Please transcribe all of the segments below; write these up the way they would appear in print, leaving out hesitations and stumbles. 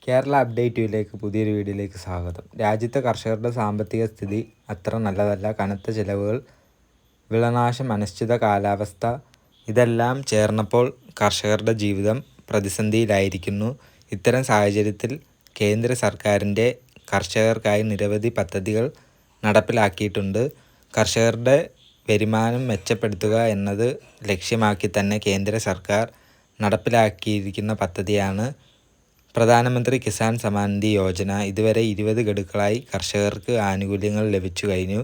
കേരള അപ്ഡേറ്റിലേക്ക് പുതിയൊരു വീഡിയോയിലേക്ക് സ്വാഗതം. രാജ്യത്തെ കർഷകരുടെ സാമ്പത്തിക സ്ഥിതി അത്ര നല്ലതല്ല. കനത്ത ചിലവുകൾ, വിളനാശം, അനിശ്ചിത കാലാവസ്ഥ ഇതെല്ലാം ചേർന്നപ്പോൾ കർഷകരുടെ ജീവിതം പ്രതിസന്ധിയിലായിരിക്കുന്നു. ഇത്തരം സാഹചര്യത്തിൽ കേന്ദ്ര സർക്കാരിൻ്റെ കർഷകർക്കായി നിരവധി പദ്ധതികൾ നടപ്പിലാക്കിയിട്ടുണ്ട്. കർഷകരുടെ വരുമാനം മെച്ചപ്പെടുത്തുക എന്നത് ലക്ഷ്യമാക്കി തന്നെ കേന്ദ്ര സർക്കാർ നടപ്പിലാക്കിയിരിക്കുന്ന പദ്ധതിയാണ് പ്രധാനമന്ത്രി കിസാൻ സമ്മാൻ നിധി യോജന. ഇതുവരെ 20 ഗഡുക്കളായി കർഷകർക്ക് ആനുകൂല്യങ്ങൾ ലഭിച്ചു കഴിഞ്ഞു.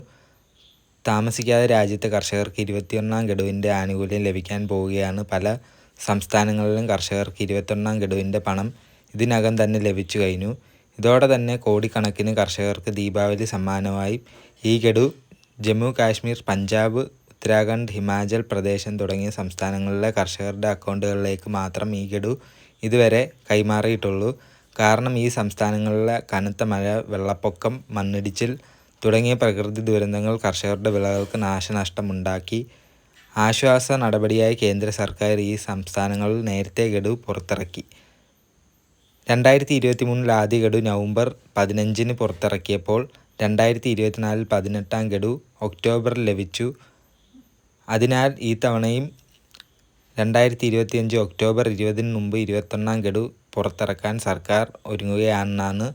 താമസിക്കാതെ രാജ്യത്തെ കർഷകർക്ക് 21ാം ഗഡുവിൻ്റെ ആനുകൂല്യം ലഭിക്കാൻ പോവുകയാണ്. പല സംസ്ഥാനങ്ങളിലും കർഷകർക്ക് 21ാം ഗഡുവിൻ്റെ പണം ഇതിനകം തന്നെ ലഭിച്ചു കഴിഞ്ഞു. ഇതോടെ തന്നെ കോടിക്കണക്കിന് കർഷകർക്ക് ദീപാവലി സമ്മാനമായി ഈ ഗഡു ജമ്മു കാശ്മീർ, പഞ്ചാബ്, ഉത്തരാഖണ്ഡ്, ഹിമാചൽ പ്രദേശ് തുടങ്ങിയ സംസ്ഥാനങ്ങളിലെ കർഷകരുടെ അക്കൗണ്ടുകളിലേക്ക് മാത്രം ഈ ഗഡു ഇതുവരെ കൈമാറിയിട്ടുള്ളൂ. കാരണം ഈ സംസ്ഥാനങ്ങളിലെ കനത്ത മഴ, വെള്ളപ്പൊക്കം, മണ്ണിടിച്ചിൽ തുടങ്ങിയ പ്രകൃതി ദുരന്തങ്ങൾ കർഷകരുടെ വിളകൾക്ക് നാശനഷ്ടമുണ്ടാക്കി. ആശ്വാസ നടപടിയായി കേന്ദ്ര സർക്കാർ ഈ സംസ്ഥാനങ്ങളിൽ നേരത്തെ ഗഡു പുറത്തിറക്കി. 2023 ആദ്യ ഗഡു നവംബർ 15 പുറത്തിറക്കിയപ്പോൾ 2024 18ാം ഗഡു ഒക്ടോബറിൽ ലഭിച്ചു. അതിനാൽ ഈ തവണയും 2025 ഒക്ടോബർ 20 മുമ്പ് 21ാം ഗഡു പുറത്തിറക്കാൻ സർക്കാർ ഒരുങ്ങുകയാണെന്നാണ്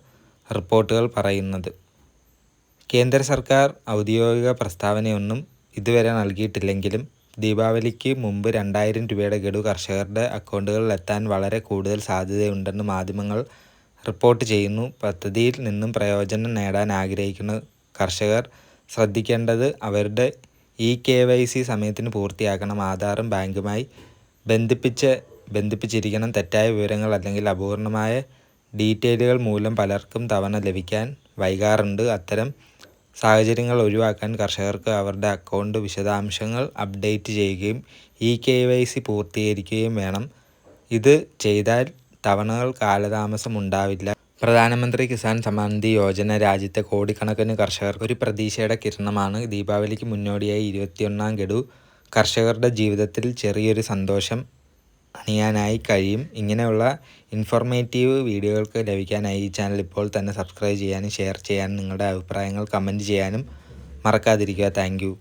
റിപ്പോർട്ടുകൾ പറയുന്നത്. കേന്ദ്ര സർക്കാർ ഔദ്യോഗിക പ്രസ്താവനയൊന്നും ഇതുവരെ നൽകിയിട്ടില്ലെങ്കിലും ദീപാവലിക്ക് മുമ്പ് 2000 രൂപയുടെ ഗഡു കർഷകരുടെ അക്കൗണ്ടുകളിൽ എത്താൻ വളരെ കൂടുതൽ സാധ്യതയുണ്ടെന്ന് മാധ്യമങ്ങൾ റിപ്പോർട്ട് ചെയ്യുന്നു. പദ്ധതിയിൽ നിന്നും പ്രയോജനം നേടാൻ ആഗ്രഹിക്കുന്ന കർഷകർ ശ്രദ്ധിക്കേണ്ടത് അവരുടെ KYC സമയത്തിന് പൂർത്തിയാക്കണം. ആധാറും ബാങ്കുമായി ബന്ധിപ്പിച്ചിരിക്കണം. തെറ്റായ വിവരങ്ങൾ അല്ലെങ്കിൽ അപൂർണമായ ഡീറ്റെയിലുകൾ മൂലം പലർക്കും തവണ ലഭിക്കാൻ വൈകാറുണ്ട്. അത്തരം സാഹചര്യങ്ങൾ ഒഴിവാക്കാൻ കർഷകർക്ക് അവരുടെ അക്കൗണ്ട് വിശദാംശങ്ങൾ അപ്ഡേറ്റ് ചെയ്യുകയും KYC പൂർത്തീകരിക്കുകയും വേണം. ഇത് ചെയ്താൽ തവണകൾ കാലതാമസം ഉണ്ടാവില്ല. പ്രധാനമന്ത്രി കിസാൻ സമ്മാൻ നിധി യോജന രാജ്യത്തെ കോടിക്കണക്കിന് കർഷകർക്ക് ഒരു പ്രതീക്ഷയുടെ കിരണമാണ്. ദീപാവലിക്ക് മുന്നോടിയായി 21ാം ഗഡു കർഷകരുടെ ജീവിതത്തിൽ ചെറിയൊരു സന്തോഷം അണിയാനായി കഴിയും. ഇങ്ങനെയുള്ള ഇൻഫോർമേറ്റീവ് വീഡിയോകൾക്ക് ലഭിക്കാനായി ഈ ചാനൽ ഇപ്പോൾ തന്നെ സബ്സ്ക്രൈബ് ചെയ്യാനും ഷെയർ ചെയ്യാനും നിങ്ങളുടെ അഭിപ്രായങ്ങൾ കമൻറ്റ് ചെയ്യാനും മറക്കാതിരിക്കുക. Thank you.